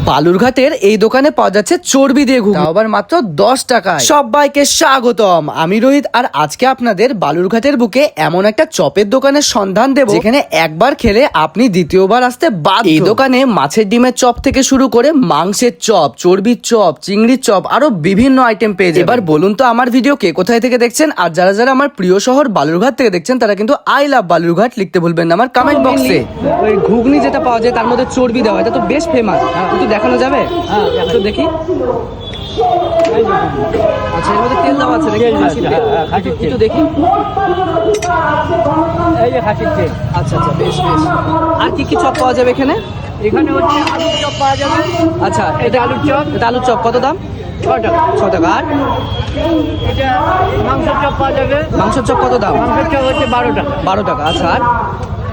বালুরঘাটের এই দোকানে পাওয়া যাচ্ছে চর্বি দিয়ে ঘুগনি, আবার মাত্র 10 টাকায়। সবাইকে স্বাগতম, আমি রোহিত। আর আজকে আপনাদের বালুরঘাটের বুকে এমন একটা চপের দোকানের সন্ধান দেব যেখানে একবার খেলে আপনি দ্বিতীয়বার আসতে বাধ্য। এই দোকানে মাছের ডিমের চপ থেকে শুরু করে মাংসের চপ, চর্বির চপ, চিংড়ির চপ, আরো বিভিন্ন আইটেম পেয়ে যাবেন। এবার বলুন তো আমার ভিডিও কে কোথায় থেকে দেখছেন, আর যারা যারা আমার প্রিয় শহর বালুরঘাট থেকে দেখছেন তারা কিন্তু আই লাভ বালুরঘাট লিখতে ভুলবেন না আমার কমেন্ট বক্সে। ওই ঘুগনি যেটা পাওয়া যায় তার মধ্যে চর্বি দেওয়া, এটা তো বেশ ফেমাস, একটু দেখানো যাবে? একটু দেখি। আচ্ছা, এর মধ্যে তেল দেওয়া আছে নাকি? একটু দেখি। এই যে খাসির তেল। আচ্ছা আচ্ছা, বেশ বেশ। আর কি কি চপ পাওয়া যাবে এখানে? এখানে হচ্ছে আলুর চপ পাওয়া যাবে। আচ্ছা, এটা আলুর চপ। এটা আলুর চপ কত দাম? 6 টাকা। 6 টাকা। আর এটা মাংসের চপ পাওয়া যাবে। মাংসের চপ কত দাম? মাংসের চপ হচ্ছে 12 টাকা। 12 টাকা। আচ্ছা, আর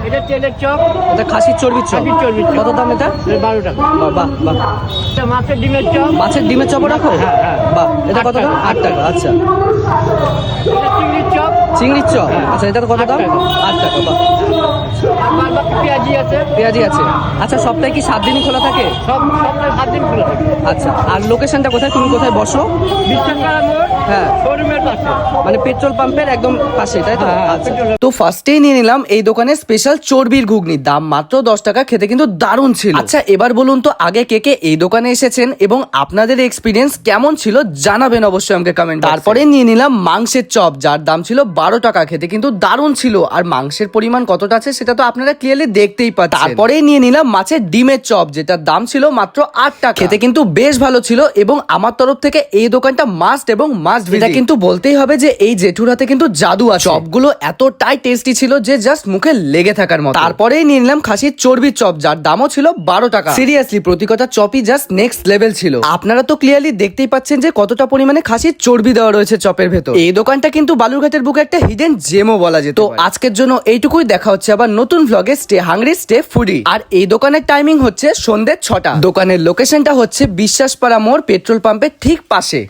এটা তেলের চপ। এটা খাসির চর্বির চপ। খাসির চর্বির চপ। কত দাম এটা? 12 টাকা। বাহ বাহ বাহ। এটা মাছের ডিমের চপ। মাছের ডিমের চপও রাখো? হ্যাঁ, হ্যাঁ। বাহ, এটা কত দাম? 8 টাকা। আচ্ছা, এটা চিংড়ির চপ। চিংড়ির চপ। আচ্ছা, এটা কত দাম? 8 টাকা। বাহ। আর বাদ পেঁয়াজি আছে। পেঁয়াজি আছে। আচ্ছা, সপ্তাহে কি 7 দিনই খোলা থাকে? সপ্তাহে 7 দিন খোলা থাকে। আচ্ছা, আর লোকেশনটা কোথায়, তুমি কোথায় বসো? বিশ্বকারা মোড়। হ্যাঁ, শোরুমের পাশে। মানে পেট্রোল পাম্পের একদম পাশে, তাই তো? হ্যাঁ, আচ্ছা, পেট্রোল। তো ফার্স্টেই নিয়ে নিলাম এই দোকানের স্পেশাল চর্বির ঘুগনি, দাম মাত্র 10 টাকা, খেতে কিন্তু দারুণ ছিল। আচ্ছা, এবার বলুন তো আগে কে কে এই দোকানে এসেছেন এবং আপনাদের এক্সপিরিয়েন্স কেমন ছিল জানাবেন অবশ্যই আমাকে কমেন্ট। তারপরে নিয়ে নিলাম মাংসের চপ, যার দাম ছিল 12 টাকা, খেতে কিন্তু দারুণ ছিল। আর মাংসের পরিমাণ কতটা আছে সেটা তো আপনারা ক্লিয়ারলি দেখতেই পাচ্ছেন। তারপরেই নিয়ে নিলাম মাছের ডিমের চপ, যেটার দাম ছিল মাত্র 8 টাকা, খেতে কিন্তু বেশ ভালো ছিল। এবং আমার তরফ থেকে এই দোকানটা মাস্ট এবং মাস্ট ভিজিট। এটা কিন্তু বলতেই হবে যে এই জেঠুর হাতে কিন্তু জাদু আছে। চপগুলো এতটাই টেস্টি ছিল যে জাস্ট মুখে লেগে থাকার মতো। তারপরেই নিয়ে নিলাম খাসির চর্বির চপ, যার দামও ছিল 12 টাকা। সিরিয়াসলি প্রতি কটা চপই জাস্ট নেক্সট লেভেল ছিল। আপনারা তো ক্লিয়ারলি দেখতেই পাচ্ছেন যে কতটা পরিমাণে খাসির চর্বি দেওয়া রয়েছে চপের ভেতর। এই দোকানটা কিন্তু বালুরঘাটের বুকে একটা হিডেন জেমও বলা যেত। তো আজকের জন্য এইটুকুই, দেখা হচ্ছে আবার নতুন ভ্লগে। Stay hungry, stay foodie. আর এই দোকানের টাইমিং হচ্ছে সন্ধ্যে 6টা। দোকানের লোকেশনটা হচ্ছে বিশ্বাসপাড়া মোড়, পেট্রোল পাম্পের ঠিক পাশে।